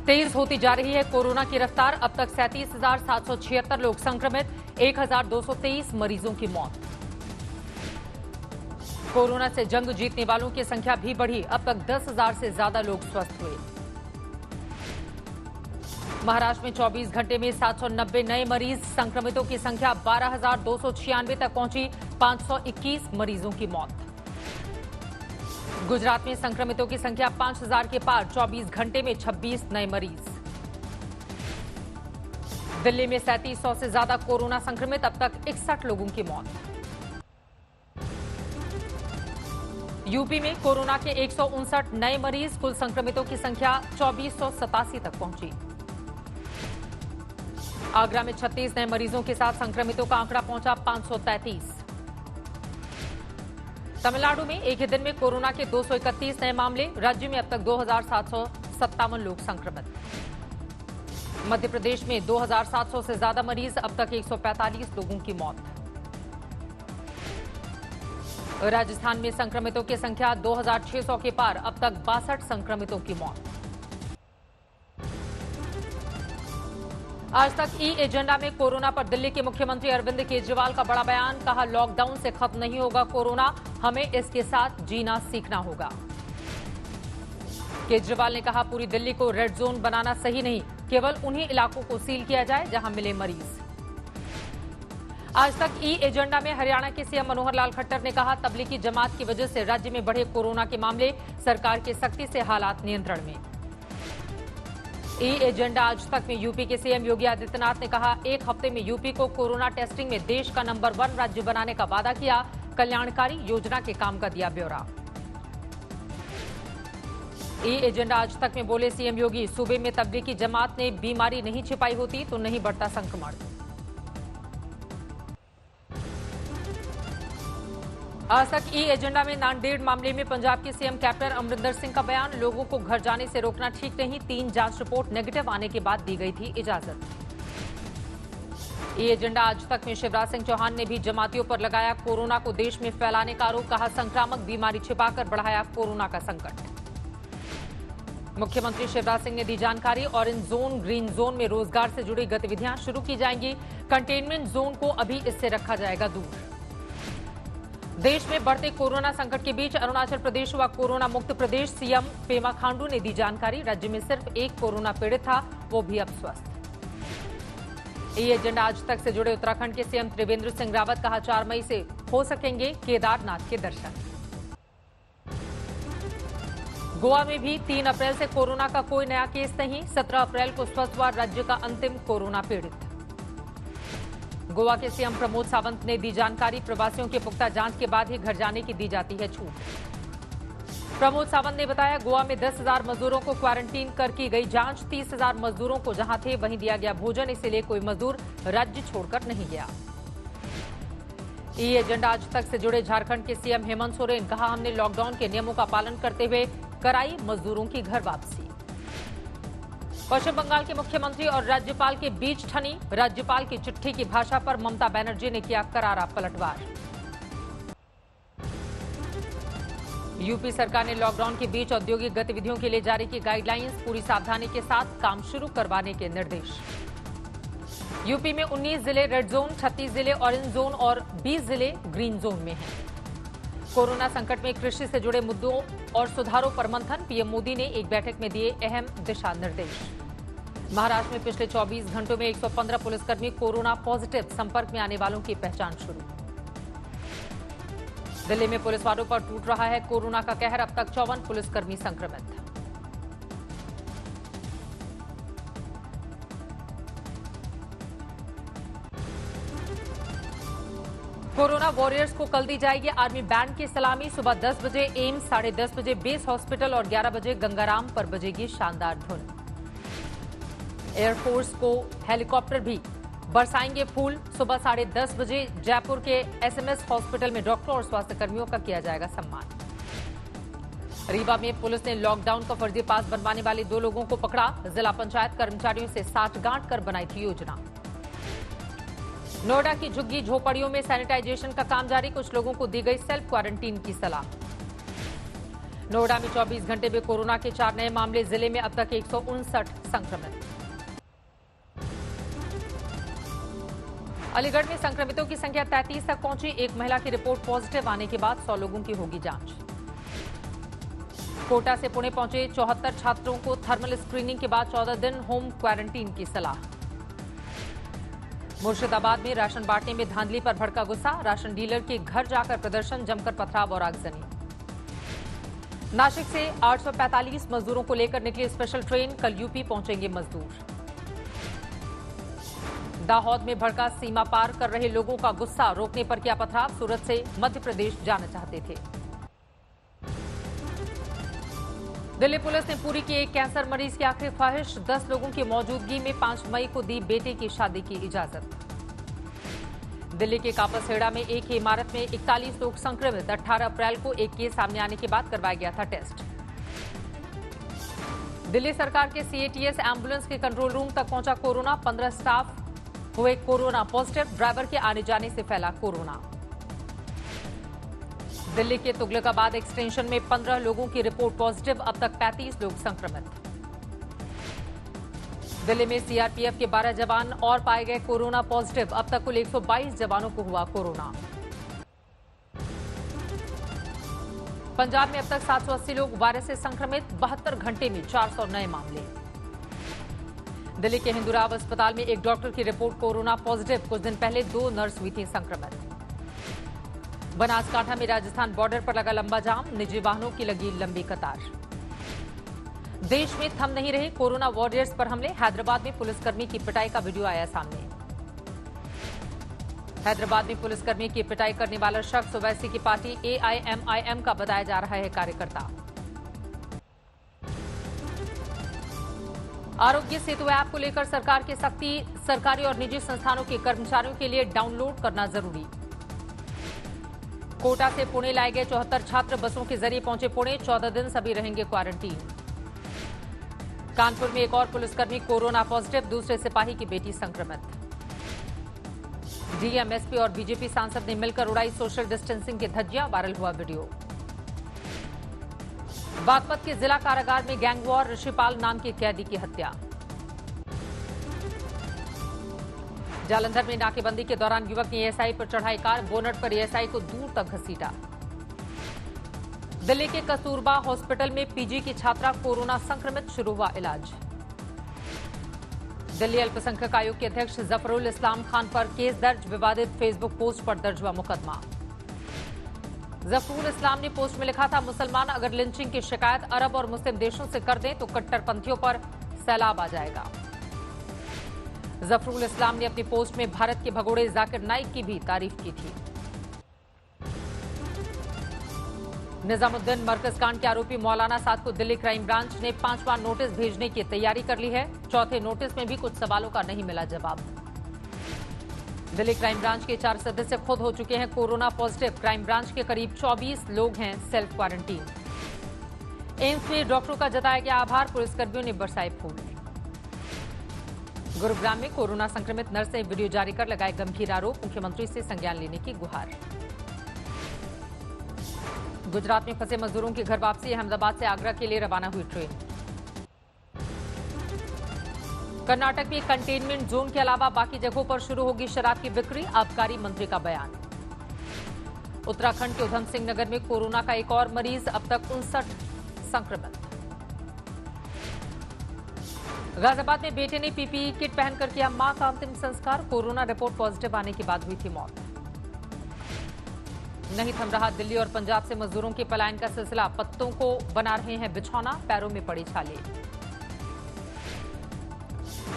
तेज होती जा रही है कोरोना की रफ्तार। अब तक 37,776 लोग संक्रमित, 1,223 मरीजों की मौत। कोरोना से जंग जीतने वालों की संख्या भी बढ़ी। अब तक 10,000 से ज्यादा लोग स्वस्थ हुए। महाराष्ट्र में 24 घंटे में 790 नए मरीज, संक्रमितों की संख्या 12,296 तक पहुंची, 521 मरीजों की मौत। गुजरात में संक्रमितों की संख्या 5,000 के पार, 24 घंटे में 26 नए मरीज। दिल्ली में 3700 से ज्यादा कोरोना संक्रमित, अब तक 61 लोगों की मौत। यूपी में कोरोना के 159 नए मरीज, कुल संक्रमितों की संख्या 2487 तक पहुंची। आगरा में 36 नए मरीजों के साथ संक्रमितों का आंकड़ा पहुंचा 533। तमिलनाडु में एक ही दिन में कोरोना के 231 नए मामले, राज्य में अब तक 2,757 लोग संक्रमित। मध्य प्रदेश में 2,700 से ज्यादा मरीज, अब तक 145 लोगों की मौत। राजस्थान में संक्रमितों की संख्या 2,600 के पार, अब तक 62 संक्रमितों की मौत। आज तक ई एजेंडा में कोरोना पर दिल्ली के मुख्यमंत्री अरविंद केजरीवाल का बड़ा बयान, कहा लॉकडाउन से खत्म नहीं होगा कोरोना, हमें इसके साथ जीना सीखना होगा। केजरीवाल ने कहा पूरी दिल्ली को रेड जोन बनाना सही नहीं, केवल उन्हीं इलाकों को सील किया जाए जहां मिले मरीज। आज तक ई एजेंडा में हरियाणा के सीएम मनोहर लाल खट्टर ने कहा तबलीगी जमात की वजह से राज्य में बढ़े कोरोना के मामले, सरकार की सख्ती से हालात नियंत्रण में। ई एजेंडा आज तक में यूपी के सीएम योगी आदित्यनाथ ने कहा एक हफ्ते में यूपी को कोरोना टेस्टिंग में देश का नंबर 1 राज्य बनाने का वादा किया, कल्याणकारी योजना के काम का दिया ब्यौरा। ई एजेंडा आज तक में बोले सीएम योगी, सूबे में तबलीगी जमात ने बीमारी नहीं छिपाई होती तो नहीं बढ़ता संक्रमण। आज तक ई एजेंडा में नांदेड़ मामले में पंजाब के सीएम कैप्टन अमरिंदर सिंह का बयान, लोगों को घर जाने से रोकना ठीक नहीं, 3 जांच रिपोर्ट नेगेटिव आने के बाद दी गई थी इजाजत। ई एजेंडा आज तक में शिवराज सिंह चौहान ने भी जमातियों पर लगाया कोरोना को देश में फैलाने का आरोप, कहा संक्रामक बीमारी छिपाकर बढ़ाया कोरोना का संकट। मुख्यमंत्री शिवराज सिंह ने दी जानकारी, ऑरेंज जोन ग्रीन जोन में रोजगार से जुड़ी गतिविधियां शुरू की जाएंगी, कंटेनमेंट जोन को अभी इससे रखा जाएगा दूर। देश में बढ़ते कोरोना संकट के बीच अरुणाचल प्रदेश हुआ कोरोना मुक्त प्रदेश, सीएम पेमा खांडू ने दी जानकारी, राज्य में सिर्फ एक कोरोना पीड़ित था, वो भी अब स्वस्थ। ये एजेंडा आज तक से जुड़े उत्तराखंड के सीएम त्रिवेंद्र सिंह रावत, कहा 4 मई से हो सकेंगे केदारनाथ के दर्शन। गोवा में भी 3 अप्रैल से कोरोना का कोई नया केस नहीं, 17 अप्रैल को स्वस्थ हुआ राज्य का अंतिम कोरोना पीड़ित। गोवा के सीएम प्रमोद सावंत ने दी जानकारी, प्रवासियों की पुख्ता जांच के बाद ही घर जाने की दी जाती है छूट। प्रमोद सावंत ने बताया गोवा में 10,000 मजदूरों को क्वारंटीन कर की गई जांच, 30,000 मजदूरों को जहां थे वहीं दिया गया भोजन, इसीलिए कोई मजदूर राज्य छोड़कर नहीं गया। ई एजेंडा आज तक से जुड़े झारखंड के सीएम हेमंत सोरेन, कहा हमने लॉकडाउन के नियमों का पालन करते हुए कराई मजदूरों की घर वापसी। पश्चिम बंगाल के मुख्यमंत्री और राज्यपाल के बीच ठनी, राज्यपाल की चिट्ठी की भाषा पर ममता बनर्जी ने किया करारा पलटवार। यूपी सरकार ने लॉकडाउन के बीच औद्योगिक गतिविधियों के लिए जारी की गाइडलाइंस, पूरी सावधानी के साथ काम शुरू करवाने के निर्देश। यूपी में 19 जिले रेड जोन, 36 जिले ऑरेंज जोन और 20 जिले ग्रीन जोन में हैं। कोरोना संकट में कृषि से जुड़े मुद्दों और सुधारों पर मंथन, पीएम मोदी ने एक बैठक में दिए अहम दिशा निर्देश। महाराष्ट्र में पिछले 24 घंटों में 115 पुलिसकर्मी कोरोना पॉजिटिव, संपर्क में आने वालों की पहचान शुरू। दिल्ली में पुलिस वालों पर टूट रहा है कोरोना का कहर, अब तक 54 पुलिसकर्मी संक्रमित। कोरोना वॉरियर्स को कल दी जाएगी आर्मी बैंड की सलामी, सुबह 10 बजे एम्स, 10:30 बजे बेस हॉस्पिटल और 11 बजे गंगाराम पर बजेगी शानदार धुन। एयरफोर्स को हेलीकॉप्टर भी बरसाएंगे फूल, सुबह 10:30 बजे जयपुर के एसएमएस हॉस्पिटल में डॉक्टर और स्वास्थ्य कर्मियों का किया जाएगा सम्मान। रीवा में पुलिस ने लॉकडाउन का फर्जी पास बनवाने वाले 2 लोगों को पकड़ा, जिला पंचायत कर्मचारियों से साठगांठ कर बनाई थी योजना। नोएडा की झुग्गी झोपड़ियों में सैनिटाइजेशन का काम जारी, कुछ लोगों को दी गई सेल्फ क्वारंटीन की सलाह। नोएडा में 24 घंटे में कोरोना के 4 नए मामले, जिले में अब तक 159 संक्रमित। अलीगढ़ में संक्रमितों की संख्या 33 तक पहुंची। एक महिला की रिपोर्ट पॉजिटिव आने के बाद 100 लोगों की होगी जांच। कोटा से पुणे पहुंचे 74 छात्रों को थर्मल स्क्रीनिंग के बाद 14 दिन होम क्वारंटीन की सलाह। मुर्शिदाबाद में राशन बांटने में धांधली पर भड़का गुस्सा, राशन डीलर के घर जाकर प्रदर्शन, जमकर पथराव और आगजनी। नासिक से 845 मजदूरों को लेकर निकली स्पेशल ट्रेन, कल यूपी पहुंचेंगे मजदूर। दाहोद में भड़का, सीमा पार कर रहे लोगों का गुस्सा, रोकने पर किया पथराव, सूरत से मध्य प्रदेश जाना चाहते थे। दिल्ली पुलिस ने पूरी की एक कैंसर मरीज की आखिरी ख्वाहिश, 10 लोगों की मौजूदगी में 5 मई को दी बेटे की शादी की इजाजत। दिल्ली के कापसहेड़ा में एक ही इमारत में 41 लोग संक्रमित, 18 अप्रैल को एक केस सामने आने के बाद करवाया गया था टेस्ट। दिल्ली सरकार के सीएटीएस एम्बुलेंस के कंट्रोल रूम तक पहुंचा कोरोना, 15 स्टाफ हुए कोरोना पॉजिटिव, ड्राइवर के आने जाने से फैला कोरोना। दिल्ली के तुगलकाबाद एक्सटेंशन में 15 लोगों की रिपोर्ट पॉजिटिव, अब तक 35 लोग संक्रमित। दिल्ली में सीआरपीएफ के 12 जवान और पाए गए कोरोना पॉजिटिव, अब तक कुल 122 जवानों को हुआ कोरोना। पंजाब में अब तक 780 लोग वायरस से संक्रमित, 72 घंटे में 400 नए मामले। दिल्ली के हिंदूराव अस्पताल में एक डॉक्टर की रिपोर्ट कोरोना पॉजिटिव, कुछ दिन पहले 2 नर्स हुई थी संक्रमित। बनासकांठा में राजस्थान बॉर्डर पर लगा लंबा जाम, निजी वाहनों की लगी लंबी कतार। देश में थम नहीं रहे कोरोना वॉरियर्स पर हमले, हैदराबाद में पुलिसकर्मी की पिटाई का वीडियो आया सामने। हैदराबाद में पुलिसकर्मी की पिटाई करने वाला शख्स ओवैसी की पार्टी एआईएमआईएम का बताया जा रहा है कार्यकर्ता। आरोग्य सेतु ऐप को लेकर सरकार की सख्ती, सरकारी और निजी संस्थानों के कर्मचारियों के लिए डाउनलोड करना जरूरी। कोटा से पुणे लाए गए 74 छात्र बसों के जरिए पहुंचे पुणे, 14 दिन सभी रहेंगे क्वारंटीन। कानपुर में एक और पुलिसकर्मी कोरोना पॉजिटिव, दूसरे सिपाही की बेटी संक्रमित। डीएम, एसपी और बीजेपी सांसद ने मिलकर उड़ाई सोशल डिस्टेंसिंग की धज्जियां, वायरल हुआ वीडियो। बागपत के जिला कारागार में गैंगवॉर, ऋषिपाल नाम के कैदी की हत्या। जालंधर में नाकेबंदी के दौरान युवक ने एएसआई पर चढ़ाई कार, बोनट पर एएसआई को दूर तक घसीटा। दिल्ली के कस्तूरबा हॉस्पिटल में पीजी की छात्रा कोरोना संक्रमित, शुरू हुआ इलाज। दिल्ली अल्पसंख्यक आयोग के अध्यक्ष जफरुल इस्लाम खान पर केस दर्ज, विवादित फेसबुक पोस्ट पर दर्ज हुआ मुकदमा। जफरुल इस्लाम ने पोस्ट में लिखा था, मुसलमान अगर लिंचिंग की शिकायत अरब और मुस्लिम देशों से कर दें तो कट्टरपंथियों पर सैलाब आ जाएगा। जफरुल इस्लाम ने अपनी पोस्ट में भारत के भगोड़े जाकिर नाइक की भी तारीफ की थी। निजामुद्दीन मरकज कांड के आरोपी मौलाना साद को दिल्ली क्राइम ब्रांच ने 5वां नोटिस भेजने की तैयारी कर ली है। चौथे नोटिस में भी कुछ सवालों का नहीं मिला जवाब। दिल्ली क्राइम ब्रांच के 4 सदस्य खुद हो चुके हैं कोरोना पॉजिटिव, क्राइम ब्रांच के करीब 24 लोग हैं सेल्फ क्वारंटीन। एम्स में डॉक्टरों का जताया गया आभार, पुलिसकर्मियों ने बरसाए फूल। गुरुग्राम में कोरोना संक्रमित नर्स ने वीडियो जारी कर लगाए गंभीर आरोप, मुख्यमंत्री से संज्ञान लेने की गुहार। गुजरात में फंसे मजदूरों की घर वापसी, अहमदाबाद से आगरा के लिए रवाना हुई ट्रेन। कर्नाटक में कंटेनमेंट जोन के अलावा बाकी जगहों पर शुरू होगी शराब की बिक्री, आबकारी मंत्री का बयान। उत्तराखंड के उधम सिंह नगर में कोरोना का एक और मरीज, अब तक 59 संक्रमित। गाजियाबाद में बेटे ने पीपीई किट पहनकर किया मां का अंतिम संस्कार, कोरोना रिपोर्ट पॉजिटिव आने के बाद हुई थी मौत। नहीं थम रहा दिल्ली और पंजाब से मजदूरों के पलायन का सिलसिला, पत्तों को बना रहे हैं बिछौना, पैरों में पड़ी छाले।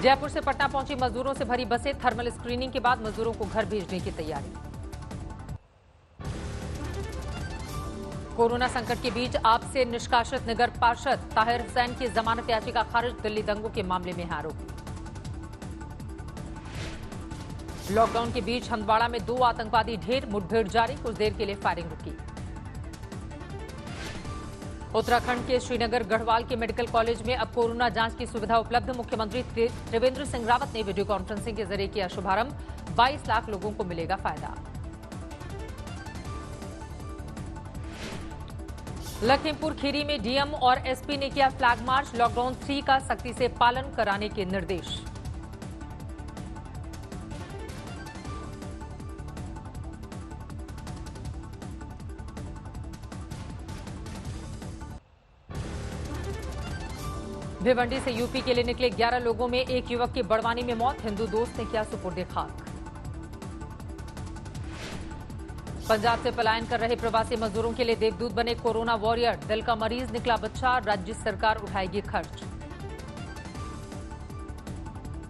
जयपुर से पटना पहुंची मजदूरों से भरी बसें, थर्मल स्क्रीनिंग के बाद मजदूरों को घर भेजने की तैयारी। कोरोना संकट के बीच आप से निष्कासित नगर पार्षद ताहिर हुसैन की जमानत याचिका खारिज, दिल्ली दंगों के मामले में है आरोपी। लॉकडाउन के बीच हंदवाड़ा में 2 आतंकवादी ढेर, मुठभेड़ जारी, कुछ देर के लिए फायरिंग रुकी। उत्तराखंड के श्रीनगर गढ़वाल के मेडिकल कॉलेज में अब कोरोना जांच की सुविधा उपलब्ध, मुख्यमंत्री त्रिवेंद्र सिंह रावत ने वीडियो कॉन्फ्रेंसिंग के जरिए किया शुभारंभ, 22 लाख लोगों को मिलेगा फायदा। लखीमपुर खीरी में डीएम और एसपी ने किया फ्लैग मार्च, लॉकडाउन 3 का सख्ती से पालन कराने के निर्देश। भिवंडी से यूपी के लिए निकले 11 लोगों में एक युवक की बड़वानी में मौत, हिंदू दोस्त ने किया सुपुर्द खाक। पंजाब से पलायन कर रहे प्रवासी मजदूरों के लिए देवदूत बने कोरोना वॉरियर, दिल का मरीज निकला बच्चा, राज्य सरकार उठाएगी खर्च।